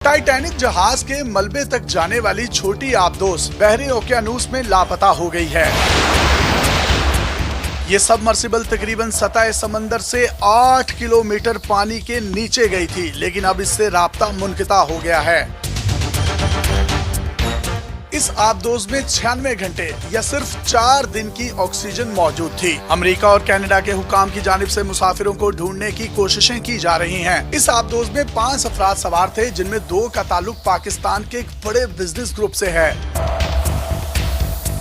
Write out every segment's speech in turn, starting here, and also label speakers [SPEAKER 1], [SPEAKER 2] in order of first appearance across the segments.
[SPEAKER 1] Titanic जहाज के मलबे तक जाने वाली छोटी आबदोस बहरी ओकियानूस में लापता हो गई है। ये सबमर्सिबल तकरीबन सतह समंदर से 8 किलोमीटर पानी के नीचे गई थी, लेकिन अब इससे राब्ता मुनक़ता हो गया है। इस आबदोस में 96 घंटे या सिर्फ 4 दिन की ऑक्सीजन मौजूद थी। अमेरिका और कनाडा के हुकाम की जानिब से मुसाफिरों को ढूंढने की कोशिशें की जा रही हैं। इस आबदोस में 5 अफराद सवार थे, जिनमें 2 का ताल्लुक पाकिस्तान के एक बड़े बिजनेस ग्रुप से है।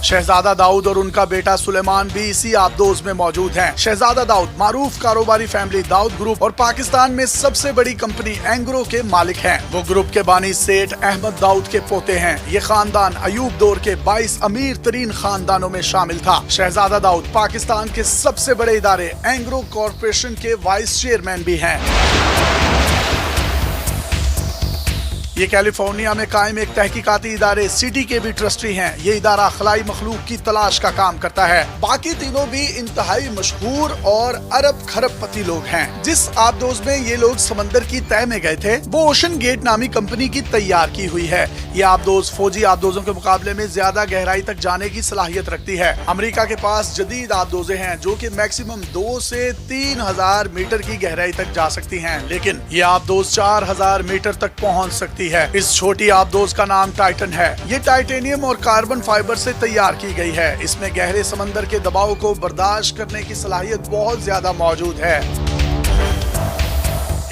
[SPEAKER 1] शहजादा दाऊद और उनका बेटा सुलेमान भी इसी आबदोस में मौजूद हैं। शहजादा दाऊद मारूफ कारोबारी फैमिली दाऊद ग्रुप और पाकिस्तान में सबसे बड़ी कंपनी एंग्रो के मालिक हैं। वो ग्रुप के बानी सेठ अहमद दाऊद के पोते हैं। ये खानदान अयूब दौर के 22 अमीर तरीन खानदानों में शामिल था। शहजादा दाऊद पाकिस्तान के सबसे बड़े इदारे एंग्रो कॉरपोरेशन के वाइस चेयरमैन भी हैं। ये कैलिफोर्निया में कायम एक तहकीकाती इदारे सिटी के भी ट्रस्टी हैं। ये इदारा खलाई मखलूक की तलाश का काम करता है। बाकी तीनों भी इंतहाई मशहूर और अरब खरबपति लोग हैं। जिस आबदोस में ये लोग समंदर की तह में गए थे, वो ओशन गेट नामी कंपनी की तैयार की हुई है। ये आबदोस फौजी आबदोसों के मुकाबले में ज्यादा गहराई तक जाने की सलाहियत रखती है। अमेरिका के पास जदीद आबदोसें हैं जो कि मैक्सिमम 2 से 3,000 मीटर की गहराई तक जा सकती हैं, लेकिन ये आबदोस 4,000 मीटर तक पहुंच सकती है। इस छोटी आबदोस का नाम टाइटन है। ये टाइटेनियम और कार्बन फाइबर से तैयार की गई है। इसमें गहरे समंदर के दबाव को बर्दाश्त करने की सलाहियत बहुत ज्यादा मौजूद है।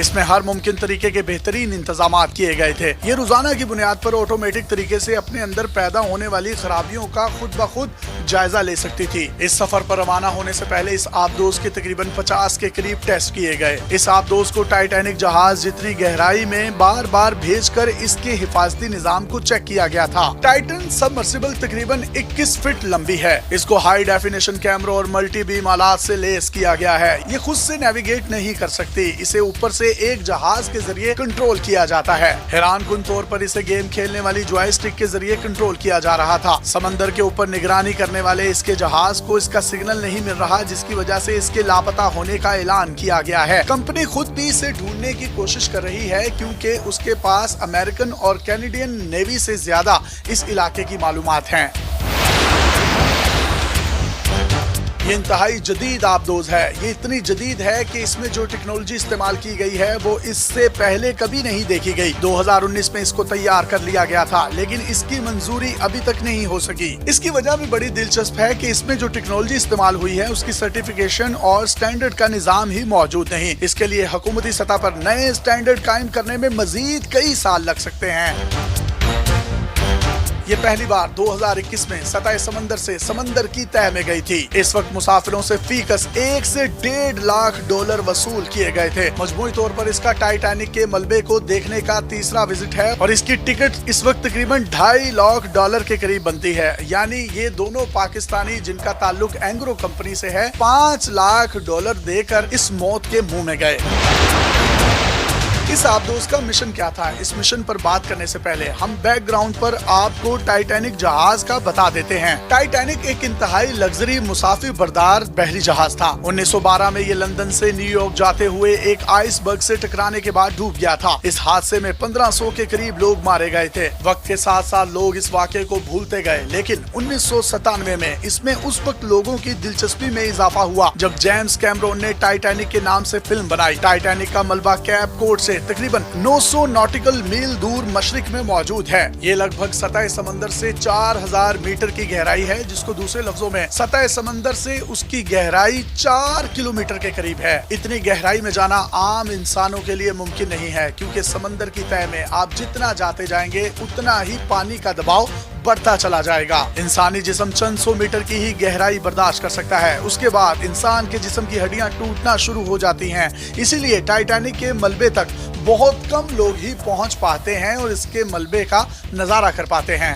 [SPEAKER 1] इसमें हर मुमकिन तरीके के बेहतरीन इंतजामात किए गए थे। ये रोजाना की बुनियाद पर ऑटोमेटिक तरीके से अपने अंदर पैदा होने वाली खराबियों का खुद ब खुद जायजा ले सकती थी। इस सफर पर रवाना होने से पहले इस आबदोस के तकरीबन 50 के करीब टेस्ट किए गए। इस आबदोस को टाइटैनिक जहाज जितनी गहराई में बार बार भेजकर इसके हिफाजती निजाम को चेक किया गया था। टाइटन सबमर्सिबल तकरीबन 21 फीट लंबी है। इसको हाई डेफिनेशन कैमरों और मल्टी बीम आलात से लेस किया गया है। ये खुद से नेविगेट नहीं कर सकती। इसे ऊपर से एक जहाज के जरिए कंट्रोल किया जाता है। हैरानकुन तौर पर इसे गेम खेलने वाली जॉयस्टिक के जरिए कंट्रोल किया जा रहा था। समंदर के ऊपर निगरानी करने वाले इसके जहाज को इसका सिग्नल नहीं मिल रहा, जिसकी वजह से इसके लापता होने का ऐलान किया गया है। कंपनी खुद भी इसे ढूंढने की कोशिश कर रही है, क्योंकि उसके पास अमेरिकन और कैनेडियन नेवी से ज्यादा इस इलाके की मालूमात हैं। ये इंतहाई जदीद आबदोस है। ये इतनी जदीद है कि इसमें जो टेक्नोलॉजी इस्तेमाल की गई है वो इससे पहले कभी नहीं देखी गई। 2019 में इसको तैयार कर लिया गया था, लेकिन इसकी मंजूरी अभी तक नहीं हो सकी। इसकी वजह भी बड़ी दिलचस्प है कि इसमें जो टेक्नोलॉजी इस्तेमाल हुई है उसकी सर्टिफिकेशन और स्टैंडर्ड का निजाम ही मौजूद नहीं। इसके लिए हुकूमती सतह पर नए स्टैंडर्ड कायम करने में मजीद कई साल लग सकते हैं। ये पहली बार 2021 में सतह समंदर से समंदर की तह में गई थी। इस वक्त मुसाफिरों से फीकस 1 से 1.5 लाख डॉलर वसूल किए गए थे। मजमूई तौर पर इसका टाइटैनिक के मलबे को देखने का तीसरा विजिट है और इसकी टिकट इस वक्त तकरीबन 2.5 लाख डॉलर के करीब बनती है। यानी ये दोनों पाकिस्तानी जिनका ताल्लुक एंग्रो कंपनी से है, 5 लाख डॉलर देकर इस मौत के मुंह में गए। इस आबदोस का मिशन क्या था? इस मिशन पर बात करने से पहले हम बैकग्राउंड पर आपको टाइटैनिक जहाज का बता देते हैं। टाइटैनिक एक इंतहाई लग्जरी मुसाफिर बरदार बहरी जहाज था। 1912 में ये लंदन से न्यूयॉर्क जाते हुए एक आइसबर्ग से टकराने के बाद डूब गया था। इस हादसे में 1500 के करीब लोग मारे गए थे। वक्त के साथ साथ लोग इस वाक़े को भूलते गए, लेकिन 1997 में इसमें उस वक्त लोगों की दिलचस्पी में इजाफा हुआ जब जेम्स कैमरोन ने टाइटैनिक के नाम से फिल्म बनाई। टाइटैनिक का मलबा कैप कोड से तकरीबन 900 नॉटिकल मील दूर मशरिक में मौजूद है। ये लगभग सतह समंदर से 4000 मीटर की गहराई है, जिसको दूसरे लफ्जों में सतह समंदर से उसकी गहराई 4 किलोमीटर के करीब है। इतनी गहराई में जाना आम इंसानों के लिए मुमकिन नहीं है, क्योंकि समंदर की तह में आप जितना जाते जाएंगे उतना ही पानी का दबाव बढ़ता चला जाएगा। इंसानी जिस्म चंद 100 मीटर की ही गहराई बर्दाश्त कर सकता है। उसके बाद इंसान के जिस्म की हड्डियां टूटना शुरू हो जाती हैं। इसीलिए टाइटैनिक के मलबे तक बहुत कम लोग ही पहुंच पाते हैं और इसके मलबे का नजारा कर पाते हैं।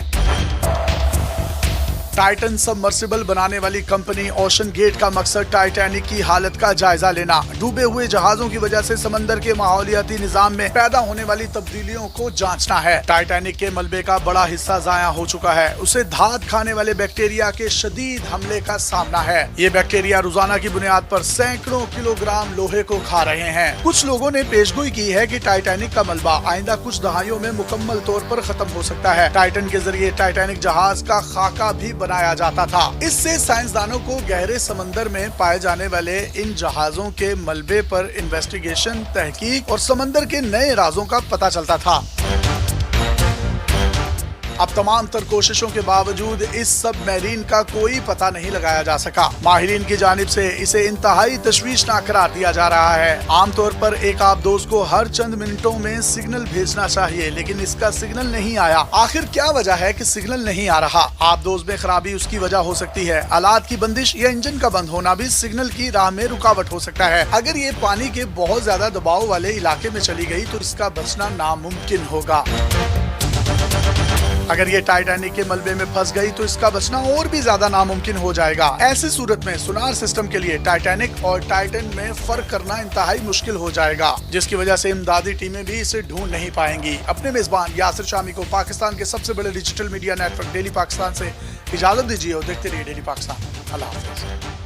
[SPEAKER 1] टाइटन सबमर्सिबल बनाने वाली कंपनी ओशन गेट का मकसद टाइटैनिक की हालत का जायजा लेना, डूबे हुए जहाजों की वजह से समंदर के माहौलियाती निजाम में पैदा होने वाली तब्दीलियों को जांचना है। टाइटैनिक के मलबे का बड़ा हिस्सा जाया हो चुका है, उसे धात खाने वाले बैक्टीरिया के शदीद हमले का सामना है। ये बैक्टीरिया रोजाना की बुनियाद पर सैकड़ों किलोग्राम लोहे को खा रहे हैं। कुछ लोगों ने पेशगोई की है कि टाइटैनिक का मलबा आइंदा कुछ दहाइयों में मुकम्मल तौर पर खत्म हो सकता है। टाइटन के जरिए टाइटैनिक जहाज का खाका भी बनाया जाता था। इससे साइंसदानों को गहरे समंदर में पाए जाने वाले इन जहाजों के मलबे पर इन्वेस्टिगेशन, तहकीक और समंदर के नए राजों का पता चलता था। अब तमाम तर कोशिशों के बावजूद इस सबमरीन का कोई पता नहीं लगाया जा सका। माहिरीन की जानिब से इसे इंतहाई तशवीशनाक करार दिया जा रहा है। आमतौर पर एक आबदोज को हर चंद मिनटों में सिग्नल भेजना चाहिए, लेकिन इसका सिग्नल नहीं आया। आखिर क्या वजह है कि सिग्नल नहीं आ रहा? आबदोज में खराबी उसकी वजह हो सकती है। आलात की बंदिश या इंजन का बंद होना भी सिग्नल की राह में रुकावट हो सकता है। अगर ये पानी के बहुत ज्यादा दबाव वाले इलाके में चली गई तो इसका बचना नामुमकिन होगा। अगर ये टाइटैनिक के मलबे में फंस गई तो इसका बचना और भी ज्यादा नामुमकिन हो जाएगा। ऐसी सूरत में सोनार सिस्टम के लिए टाइटैनिक और टाइटन में फर्क करना इंतहाई मुश्किल हो जाएगा, जिसकी वजह से इमदादी टीमें भी इसे ढूंढ नहीं पाएंगी। अपने मेजबान यासिर शामी को पाकिस्तान के सबसे बड़े digital media network daily Pakistan से इजाजत दीजिए और देखते रहिए डेली पाकिस्तान। अल्लाह हाफिज।